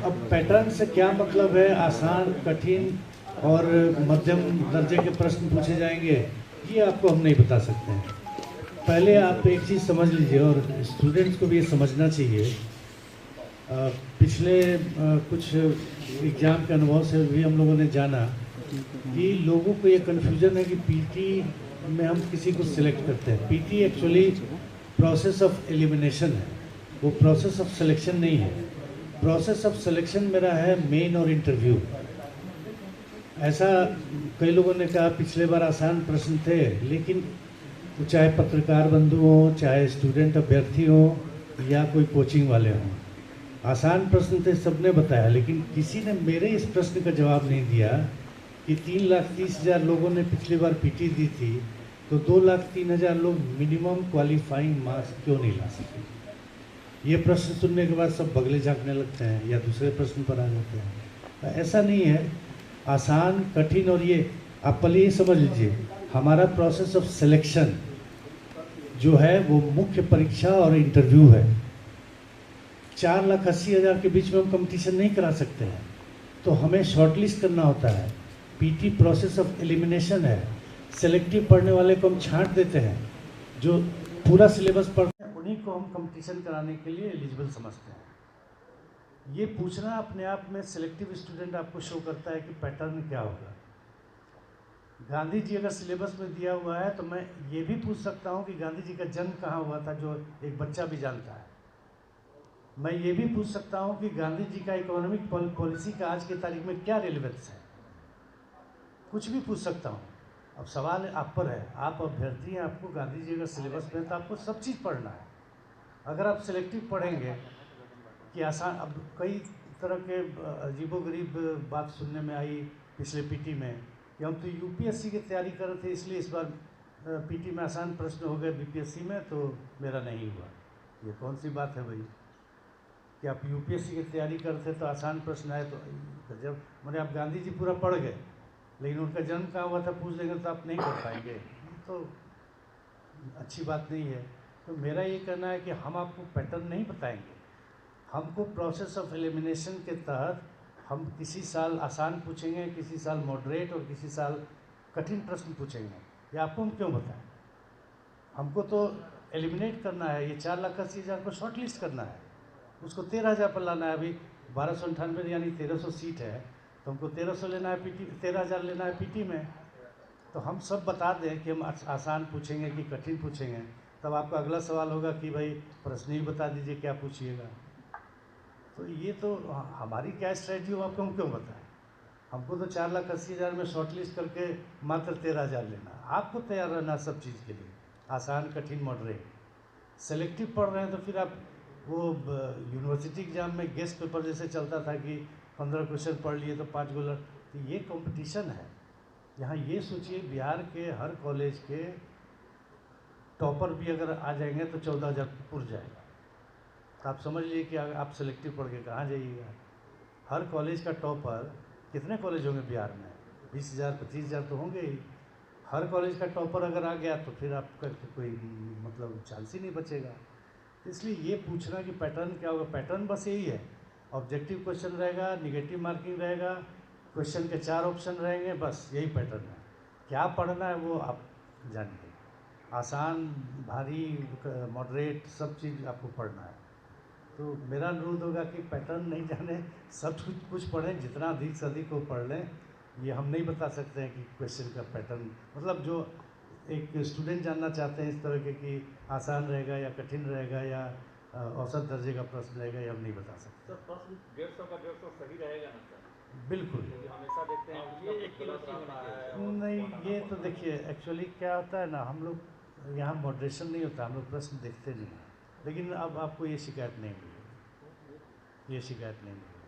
अब पैटर्न से क्या मतलब है? आसान, कठिन और मध्यम दर्जे के प्रश्न पूछे जाएंगे, ये आपको हम नहीं बता सकते हैं। पहले आप एक चीज़ समझ लीजिए, और स्टूडेंट्स को भी ये समझना चाहिए। पिछले कुछ एग्ज़ाम के अनुभव से भी हम लोगों ने जाना कि लोगों को ये कन्फ्यूजन है कि पीटी में हम किसी को सिलेक्ट करते हैं। PT actually process of elimination है, वो प्रोसेस ऑफ सिलेक्शन नहीं है। प्रोसेस ऑफ सिलेक्शन मेरा है मेन और इंटरव्यू। ऐसा कई लोगों ने कहा पिछले बार आसान प्रश्न थे, लेकिन वो चाहे पत्रकार बंधु हों, चाहे स्टूडेंट अभ्यर्थी हों या कोई कोचिंग वाले हों, आसान प्रश्न थे, सबने बताया। लेकिन किसी ने मेरे इस प्रश्न का जवाब नहीं दिया कि 3,30,000 लोगों ने पिछली बार पीटी दी थी, तो 2,03,000 लोग मिनिमम क्वालिफाइंग मार्क्स क्यों नहीं ला सके। ये प्रश्न सुनने के बाद सब बगले झाँकने लगते हैं या दूसरे प्रश्न पर आ जाते हैं। ऐसा नहीं है। आसान, कठिन और ये आप पहले ये समझ लीजिए, हमारा प्रोसेस ऑफ सिलेक्शन जो है वो मुख्य परीक्षा और इंटरव्यू है। 4,80,000 के बीच में हम कंपटीशन नहीं करा सकते हैं, तो हमें शॉर्टलिस्ट करना होता है। पीटी प्रोसेस ऑफ एलिमिनेशन है। सेलेक्टिव पढ़ने वाले को हम छांट देते हैं, जो पूरा सिलेबस पढ़ते हैं उन्हीं को हम कंपटीशन कराने के लिए एलिजिबल समझते हैं। ये पूछना अपने आप में सिलेक्टिव स्टूडेंट आपको शो करता है कि पैटर्न क्या होगा। गांधी जी अगर सिलेबस में दिया हुआ है तो मैं ये भी पूछ सकता हूँ कि गांधी जी का जन्म कहाँ हुआ था, जो एक बच्चा भी जानता है। मैं ये भी पूछ सकता हूँ कि गांधी जी का इकोनॉमिक पॉलिसी का आज की तारीख में क्या रिलेवेंस है। कुछ भी पूछ सकता हूँ। अब सवाल आप पर है, आप अभ्यर्थी हैं, आपको गांधी जी अगर सिलेबस में तो आपको सब चीज़ पढ़ना है। अगर आप सिलेक्टिव पढ़ेंगे कि आसान, अब कई तरह के अजीबोगरीब बात सुनने में आई पिछले पीटी में कि हम तो यूपीएससी की तैयारी कर रहे थे, इसलिए इस बार पीटी में आसान प्रश्न हो गए, बीपीएससी में तो मेरा नहीं हुआ। ये कौन सी बात है भाई कि आप यूपीएससी की तैयारी करते तो आसान प्रश्न आए? तो जब मैंने, आप गांधी जी पूरा पढ़ गए, लेकिन उनका जन्म कहाँ हुआ था पूछ देंगे तो आप नहीं कर पाएंगे, तो अच्छी बात नहीं है। तो मेरा ये कहना है कि हम आपको पैटर्न नहीं बताएंगे। हमको प्रोसेस ऑफ एलिमिनेशन के तहत हम किसी साल आसान पूछेंगे, किसी साल मॉडरेट और किसी साल कठिन प्रश्न पूछेंगे। ये आपको हम क्यों बताएं? हमको तो एलिमिनेट करना है। ये 4,80,000 को शॉर्ट लिस्ट करना है, उसको 13,000 पर लाना है। अभी 1298 यानी 1,300 सीट है, तो हमको 1,300 लेना है पीटी, 13,000 लेना है पीटी में। तो हम सब बता दें कि हम आसान पूछेंगे कि कठिन पूछेंगे, तब आपका अगला सवाल होगा कि भाई प्रश्न ही बता दीजिए क्या पूछिएगा। तो ये तो हमारी क्या स्ट्रैटेजी हो, आपको हम क्यों बताएं? हमको तो 4,80,000 में शॉर्ट लिस्ट करके मात्र 13,000 लेना। आपको तैयार रहना सब चीज़ के लिए, आसान, कठिन, मॉडरेट। सेलेक्टिव पढ़ रहे हैं तो फिर आप वो यूनिवर्सिटी एग्जाम में गेस्ट पेपर जैसे चलता था कि 15 क्वेश्चन पढ़ लिए तो 5 गो तो ये कंपटीशन है। यहाँ ये सोचिए, बिहार के हर कॉलेज के टॉपर भी अगर आ जाएंगे तो 14,000 पुर जाएगा। तो आप समझ लीजिए कि आप सेलेक्टिव पढ़ के कहाँ जाइएगा। हर कॉलेज का टॉपर, कितने कॉलेज होंगे बिहार में? 20,000 25,000 तो होंगे ही। हर कॉलेज का टॉपर अगर आ गया तो फिर आपका कोई मतलब चांस ही नहीं बचेगा। तो इसलिए ये पूछना कि पैटर्न क्या होगा, पैटर्न बस यही है, ऑब्जेक्टिव क्वेश्चन रहेगा, निगेटिव मार्किंग रहेगा, क्वेश्चन के 4 ऑप्शन रहेंगे, बस यही पैटर्न है। क्या पढ़ना है वो आप जानिए। आसान, भारी, मॉडरेट, सब चीज़ आपको पढ़ना है। तो मेरा अनुरोध होगा कि पैटर्न नहीं जाने, सब कुछ पढ़ें, जितना अधिक से अधिक वो पढ़ लें। ये हम नहीं बता सकते हैं कि क्वेश्चन का पैटर्न, मतलब जो एक स्टूडेंट जानना चाहते हैं इस तरह के कि आसान रहेगा या कठिन रहेगा या औसत दर्जे का प्रश्न रहेगा, ये हम नहीं बता सकते। सर प्रश्न 150 का 150 सही रहेगा ना सर? बिल्कुल हमेशा देखते हैं ये एक किलो रहता है। नहीं, ये तो देखिए एक्चुअली क्या होता है ना, हम लोग यहाँ मॉडरेशन नहीं होता, हम लोग प्रश्न देखते नहीं हैं। लेकिन अब आपको ये शिकायत नहीं मिलेगी, ये शिकायत नहीं मिलेगी।